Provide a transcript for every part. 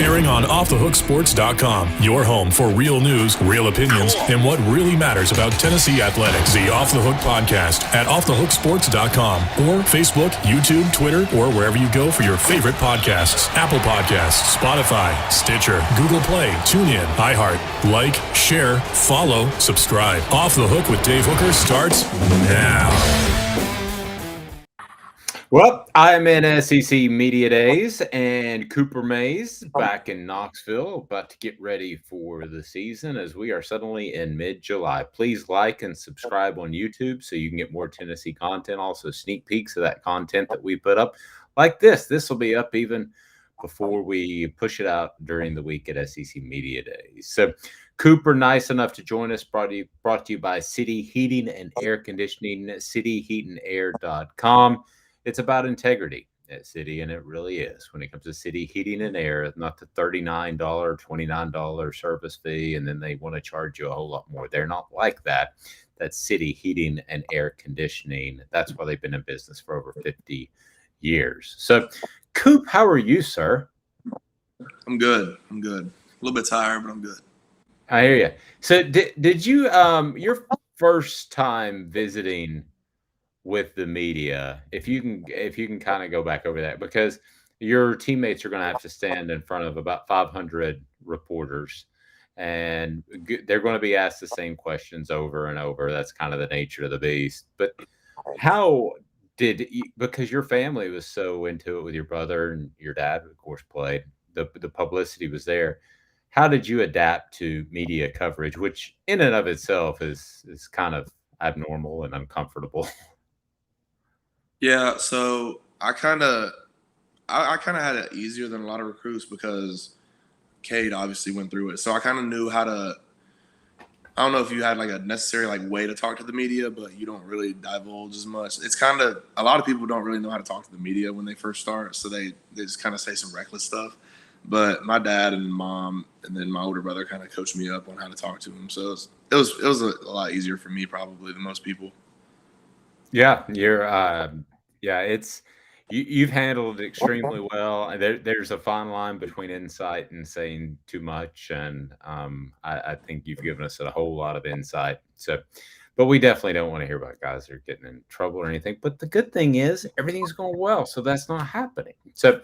Airing on OffTheHookSports.com, your home for real news, real opinions, and what really matters about Tennessee athletics. The Off the Hook Podcast at OffTheHookSports.com or Facebook, YouTube, Twitter, or wherever you go for your favorite podcasts. Apple Podcasts, Spotify, Stitcher, Google Play, TuneIn, iHeart. Like, share, follow, subscribe. Off the Hook with Dave Hooker starts now. Well, I'm in SEC Media Days, and Cooper Mays back in Knoxville, about to get ready for the season as we are suddenly in mid-July. Please like and subscribe on YouTube so you can get more Tennessee content, also sneak peeks of that content that we put up like this. This will be up even before we push it out during the week at SEC Media Days. So Cooper, nice enough to join us, brought to you by City Heating and Air Conditioning, cityheatandair.com. It's about integrity at City, and it really is. When it comes to City Heating and Air, not the $39, $29 service fee, and then they want to charge you a whole lot more. They're not like that. That's City Heating and Air Conditioning. That's why they've been in business for over 50 years. So, Coop, how are you, sir? I'm good. A little bit tired, but I'm good. I hear you. So, did you your first time visiting with the media, if you can kind of go back over that, because your teammates are going to have to stand in front of about 500 reporters, and they're going to be asked the same questions over and over. That's kind of the nature of the beast. But how did you, because your family was so into it with your brother and your dad, of course, played, the publicity was there. How did you adapt to media coverage, which in and of itself is kind of abnormal and uncomfortable? Yeah, so I kind of had it easier than a lot of recruits because Cade obviously went through it. So I kind of knew how to. I don't know if you had like a necessary like way to talk to the media, but you don't really divulge as much. It's kind of a lot of people don't really know how to talk to the media when they first start, so they just kind of say some reckless stuff. But my dad and mom and then my older brother kind of coached me up on how to talk to them. So it was a lot easier for me probably than most people. Yeah, it's you've handled it extremely well. There's a fine line between insight and saying too much, and I think you've given us a whole lot of insight. So, but we definitely don't want to hear about guys that are getting in trouble or anything. But the good thing is everything's going well, so that's not happening. So,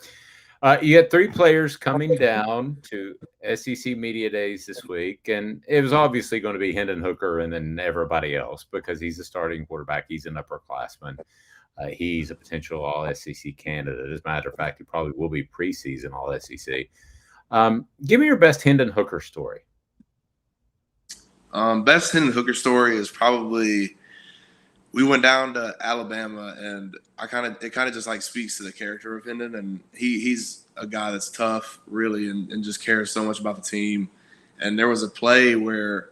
you got 3 players coming down to SEC Media Days this week, and it was obviously going to be Hendon Hooker and then everybody else because he's a starting quarterback. He's an upperclassman. He's a potential All-SEC candidate. As a matter of fact, he probably will be preseason All-SEC. Give me your best Hendon Hooker story. Best Hendon Hooker story is probably we went down to Alabama, and it kind of just like speaks to the character of Hendon, and he's a guy that's tough, really, and just cares so much about the team. And there was a play where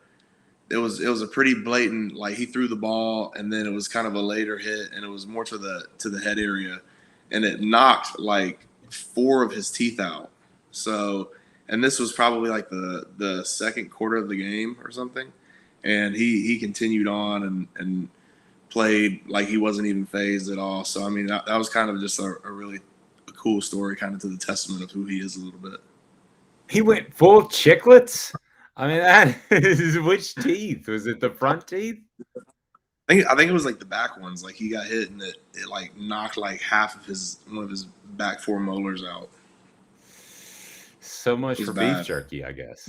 it was a pretty blatant, like he threw the ball, and then it was kind of a later hit, and it was more to the head area, and it knocked like 4 of his teeth out. So, and this was probably like the second quarter of the game or something, and he continued on and played like he wasn't even phased at all. So I mean that was kind of just a really cool story, kind of to the testament of who he is a little bit. He went full chiclets. I mean, that is which teeth? Was it the front teeth? I think it was like the back ones. Like he got hit and it like knocked like half of one of his back 4 molars out. So much for bad. Beef jerky, I guess.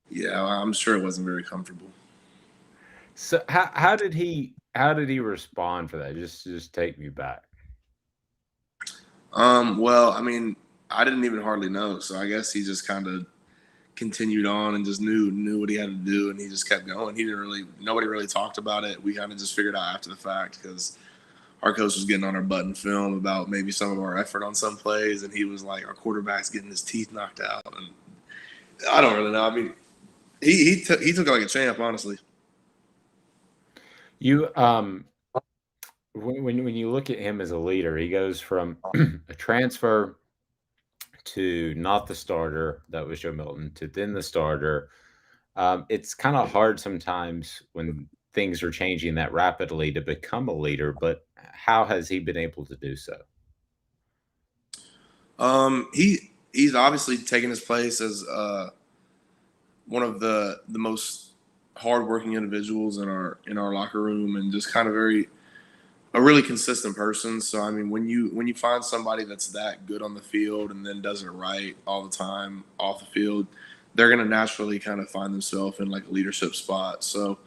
Yeah, I'm sure it wasn't very comfortable. So how did he respond for that? Just take me back. Well, I mean, I didn't even hardly know, so I guess he just kind of continued on and just knew what he had to do, and he just kept going. Nobody really talked about it. We kind of just figured out after the fact because our coach was getting on our butt in film about maybe some of our effort on some plays, and he was like, our quarterback's getting his teeth knocked out, and I don't really know. I mean, he took it like a champ, honestly. You when you look at him as a leader, he goes from a transfer to not the starter, that was Joe Milton, to then the starter. It's kind of hard sometimes when things are changing that rapidly to become a leader, but how has he been able to do so? he's obviously taken his place as one of the most hardworking individuals in our locker room, and just kind of a really consistent person. So I mean, when you find somebody that's that good on the field and then does it right all the time off the field, they're going to naturally kind of find themselves in like a leadership spot. So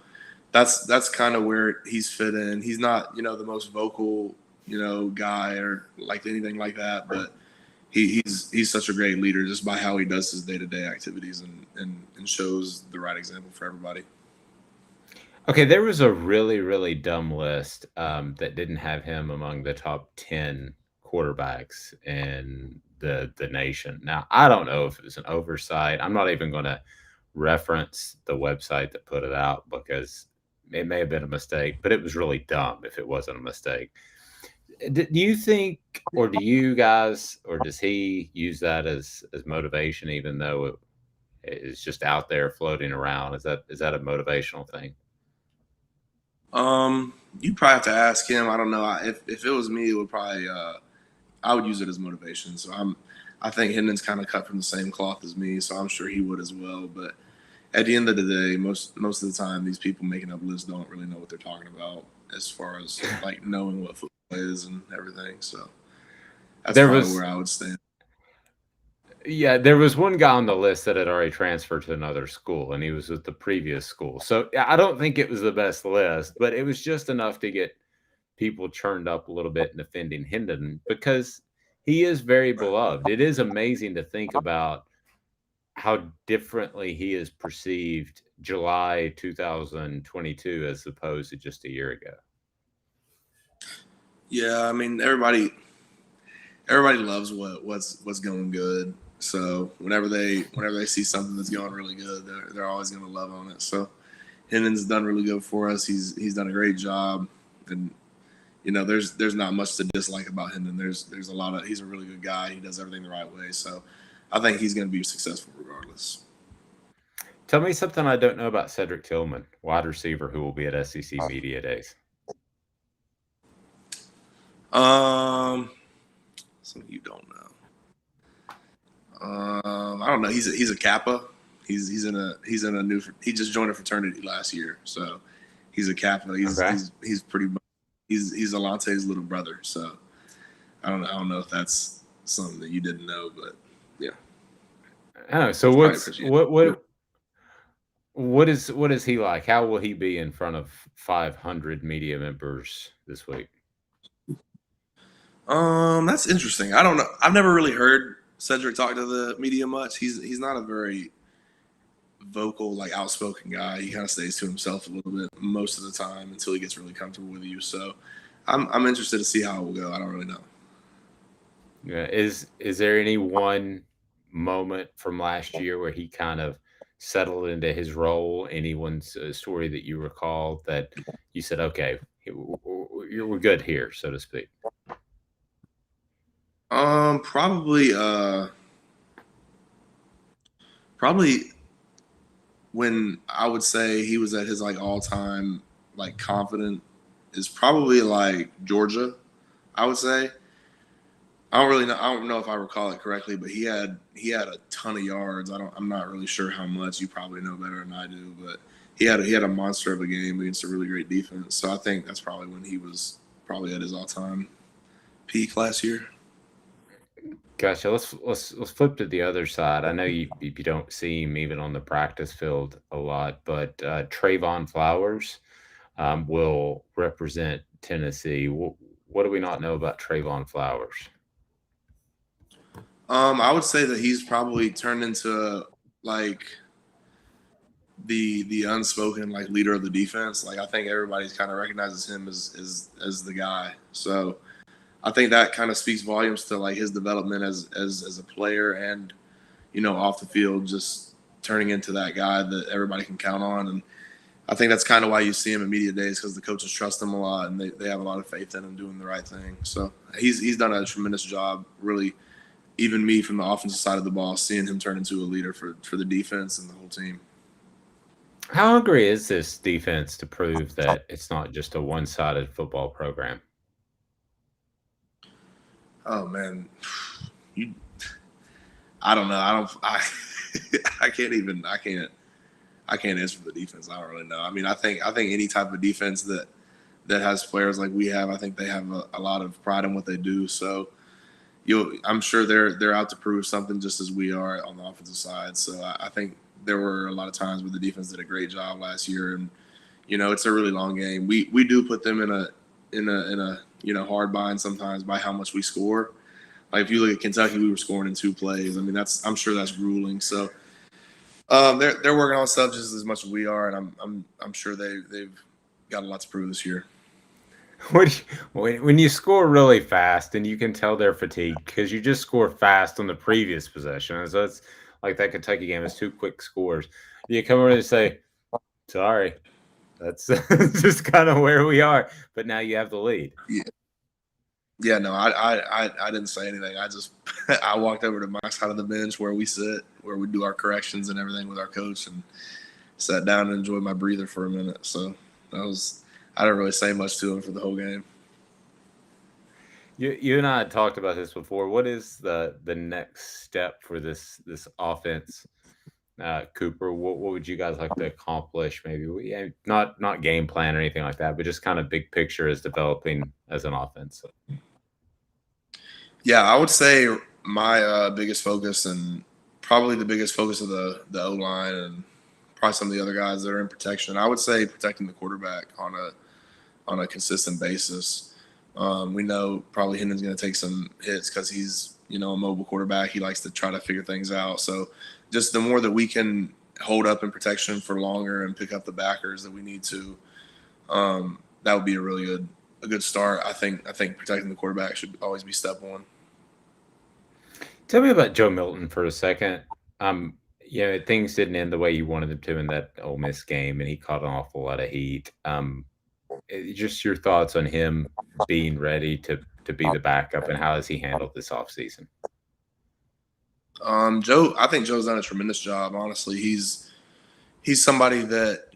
that's kind of where he's fit in. He's not, the most vocal, guy or like anything like that, but he's such a great leader just by how he does his day-to-day activities and shows the right example for everybody. Okay, there was a really, really dumb list that didn't have him among the top 10 quarterbacks in the nation. Now, I don't know if it was an oversight. I'm not even going to reference the website that put it out because it may have been a mistake, but it was really dumb if it wasn't a mistake. Do you think, or do you guys, or does he use that as motivation, even though it is just out there floating around? Is that a motivational thing? You probably have to ask him. I don't know. If it was me, it would probably I would use it as motivation. So I think Hendon's kind of cut from the same cloth as me, so I'm sure he would as well. But at the end of the day, most of the time, these people making up lists don't really know what they're talking about as far as like knowing what football is and everything. So that's probably where I would stand. Yeah, there was one guy on the list that had already transferred to another school, and he was with the previous school. So I don't think it was the best list, but it was just enough to get people churned up a little bit in defending Hendon because he is very beloved. It is amazing to think about how differently he is perceived July 2022 as opposed to just a year ago. Yeah, I mean everybody loves what's going good. So whenever they see something that's going really good, they're always going to love on it. So Hendon's done really good for us. He's done a great job, and there's not much to dislike about Hendon. There's a lot of he's a really good guy. He does everything the right way. So I think he's going to be successful regardless. Tell me something I don't know about Cedric Tillman, wide receiver who will be at SEC Media Days. Something you don't know. I don't know. He's a Kappa. He just joined a fraternity last year, so he's a Kappa. He's Alante's little brother. So I don't know if that's something that you didn't know, but yeah. Oh, so what is he like? How will he be in front of 500 media members this week? That's interesting. I don't know. I've never really heard Cedric talk to the media much. He's not a very vocal, like outspoken guy. He kind of stays to himself a little bit most of the time until he gets really comfortable with you. So I'm interested to see how it will go. I don't really know. Yeah. Is there any one moment from last year where he kind of settled into his role? Anyone's story that you recall that you said, okay, we're good here, so to speak? Probably when I would say he was at his like all-time like confident is probably like Georgia, I would say. I don't know if I recall it correctly, but he had a ton of yards. I'm not really sure how much. You probably know better than I do, but he had a monster of a game against a really great defense. So I think that's probably when he was probably at his all-time peak last year. Gotcha. Let's flip to the other side. I know you don't see him even on the practice field a lot, but Trayvon Flowers will represent Tennessee. What do we not know about Trayvon Flowers? I would say that he's probably turned into like the unspoken like leader of the defense. Like I think everybody's kind of recognizes him as the guy. So I think that kind of speaks volumes to like his development as a player and off the field, just turning into that guy that everybody can count on. And I think that's kind of why you see him in media days, because the coaches trust him a lot and they have a lot of faith in him doing the right thing. So he's done a tremendous job, really. Even me from the offensive side of the ball, seeing him turn into a leader for the defense and the whole team. How hungry is this defense to prove that it's not just a one-sided football program? Oh man, I don't know. I can't answer for the defense. I don't really know. I mean, I think any type of defense that has players like we have, I think they have a lot of pride in what they do. So I'm sure they're out to prove something just as we are on the offensive side. So I think there were a lot of times where the defense did a great job last year, and it's a really long game. We do put them in a hard bind sometimes by how much we score. Like if you look at Kentucky, we were scoring in 2 plays. I mean, I'm sure that's grueling. So they're working on stuff just as much as we are, and I'm sure they've got a lot to prove this year. When you score really fast, and you can tell they're fatigued because you just score fast on the previous possession. So it's like that Kentucky game is 2 quick scores. You come over and say, sorry, that's just kind of where we are. But now you have the lead. Yeah, no, I didn't say anything. I walked over to my side of the bench where we sit, where we do our corrections and everything with our coach, and sat down and enjoyed my breather for a minute. So I didn't really say much to him for the whole game. You and I had talked about this before. What is the next step for this offense, Cooper? What would you guys like to accomplish? Maybe not game plan or anything like that, but just kind of big picture as developing as an offense. Yeah, I would say my biggest focus, and probably the biggest focus of the O-line and probably some of the other guys that are in protection, I would say protecting the quarterback on a consistent basis. We know probably Hendon's going to take some hits because he's a mobile quarterback. He likes to try to figure things out. So just the more that we can hold up in protection for longer and pick up the backers that we need to, that would be a really good start. I think protecting the quarterback should always be step one. Tell me about Joe Milton for a second. Things didn't end the way you wanted them to in that Ole Miss game, and he caught an awful lot of heat. Just your thoughts on him being ready to be the backup, and how has he handled this offseason? I think Joe's done a tremendous job. Honestly, he's somebody that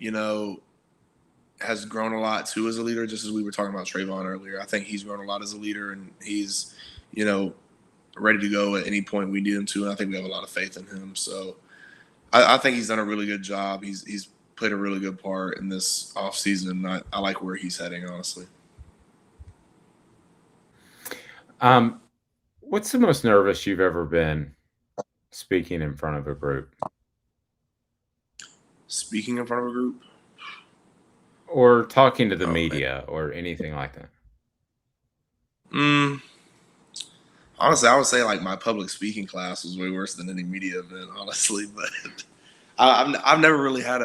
has grown a lot too as a leader. Just as we were talking about Trayvon earlier, I think he's grown a lot as a leader, and he's ready to go at any point we need him to. And I think we have a lot of faith in him. So I think he's done a really good job. He's played a really good part in this offseason. I like where he's heading, honestly. What's the most nervous you've ever been speaking in front of a group? Speaking in front of a group? Or talking to the media or anything like that? Honestly, I would say like my public speaking class was way worse than any media event, honestly. But I've never had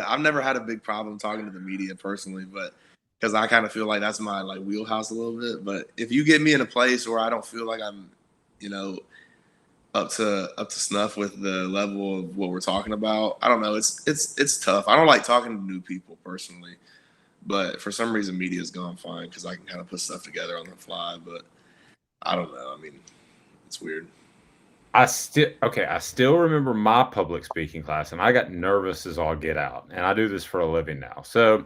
a big problem talking to the media personally, but because I kind of feel like that's my wheelhouse a little bit. But if you get me in a place where I don't feel like I'm, up to snuff with the level of what we're talking about, I don't know. It's tough. I don't like talking to new people personally, but for some reason media's gone fine because I can kind of put stuff together on the fly. But I don't know. I mean, it's weird. I still remember my public speaking class, and I got nervous as all get out. And I do this for a living now. So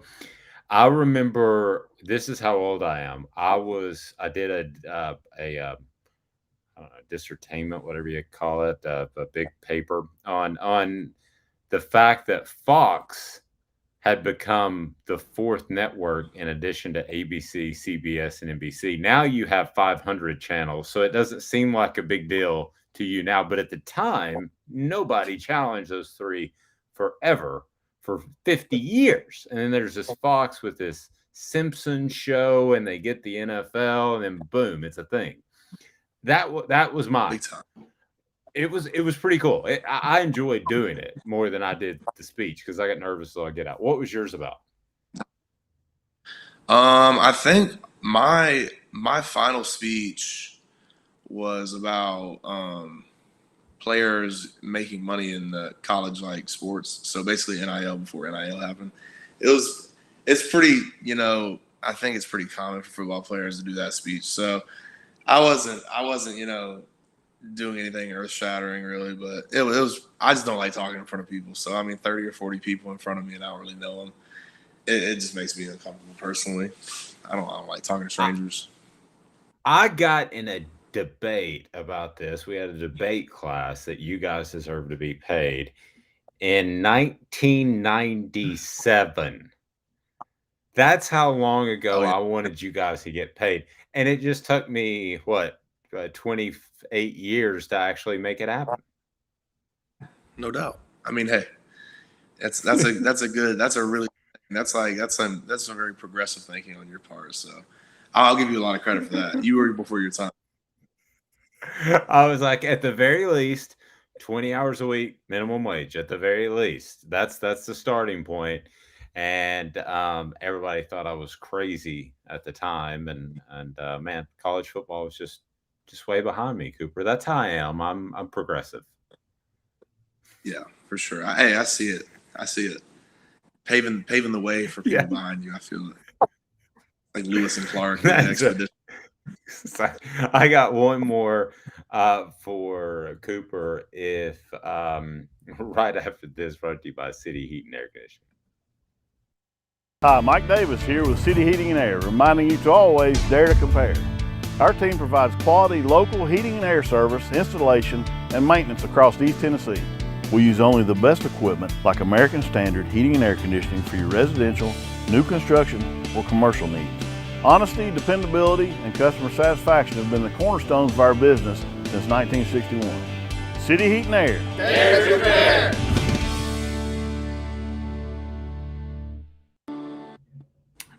I remember, this is how old I am. I did a I don't know, dissertation, whatever you call it, a big paper on the fact that Fox had become the 4th network in addition to ABC, CBS, and NBC. Now you have 500 channels, so it doesn't seem like a big deal to you now. But at the time, nobody challenged those 3 forever for 50 years. And then there's this Fox with this Simpsons show, and they get the NFL, and then boom, it's a thing. That was mine. Big time. It was pretty cool. I enjoyed doing it more than I did the speech because I got nervous so I get out. What was yours about? I think my final speech was about players making money in the college sports. So basically NIL before NIL happened. It's pretty, I think it's pretty common for football players to do that speech. So I wasn't, doing anything earth-shattering really, but it was. I just don't like talking in front of people. So 30 or 40 people in front of me, and I don't really know them. It just makes me uncomfortable personally. I don't like talking to strangers. I got in a debate about this. We had a debate class that you guys deserve to be paid. In 1997. That's how long ago I wanted you guys to get paid. And it just took me, 28 years to actually make it happen. No doubt. I mean, hey, that's a very progressive thinking on your part. So I'll give you a lot of credit for that. You were before your time. I was like, at the very least, 20 hours a week, minimum wage, at the very least. That's the starting point. And everybody thought I was crazy at the time. And man, college football was just way behind me, Cooper. That's how I am. I'm progressive. Yeah, for sure. I see it. Paving the way for people behind you. I feel it. Like Lewis and Clark. Expedition. I got one more for Cooper. If right after this, brought to you by City Heat and Air Conditioning. Hi, Mike Davis here with City Heating and Air, reminding you to always dare to compare. Our team provides quality local heating and air service, installation, and maintenance across East Tennessee. We use only the best equipment like American Standard Heating and Air Conditioning for your residential, new construction, or commercial needs. Honesty, dependability, and customer satisfaction have been the cornerstones of our business since 1961. City Heat and Air. Dare to compare.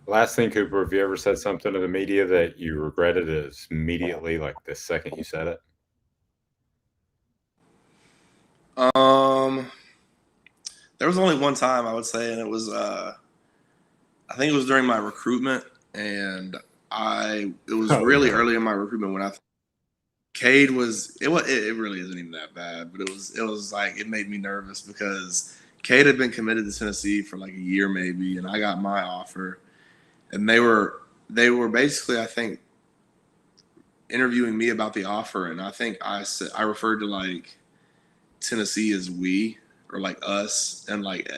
Last thing, Cooper, have you ever said something to the media that you regretted as immediately, like the second you said it? There was only one time I would say, and it was I think it was during my recruitment, and it was really early in my recruitment when Cade was it really isn't even that bad, but it was like it made me nervous because Cade had been committed to Tennessee for like a year maybe, and I got my offer, and they were basically, I think, interviewing me about the offer, and I think I referred to like Tennessee as we, or like us, and like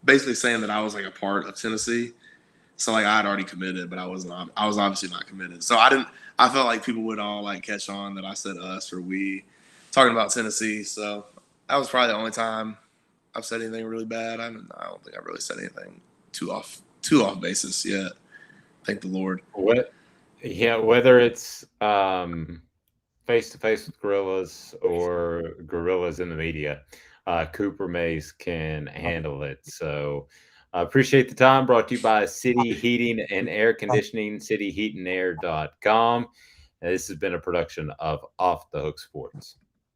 basically saying that I was like a part of Tennessee. So like I had already committed, but I was obviously not committed. So I felt like people would all like catch on that I said us or we, talking about Tennessee. So that was probably the only time I've said anything really bad. I don't think I've really said anything too off basis yet. Thank the Lord. Whether it's face-to-face with gorillas or gorillas in the media, Cooper Mays can handle it. So I appreciate the time. Brought to you by City Heating and Air Conditioning, cityheatandair.com. This has been a production of Off the Hook Sports.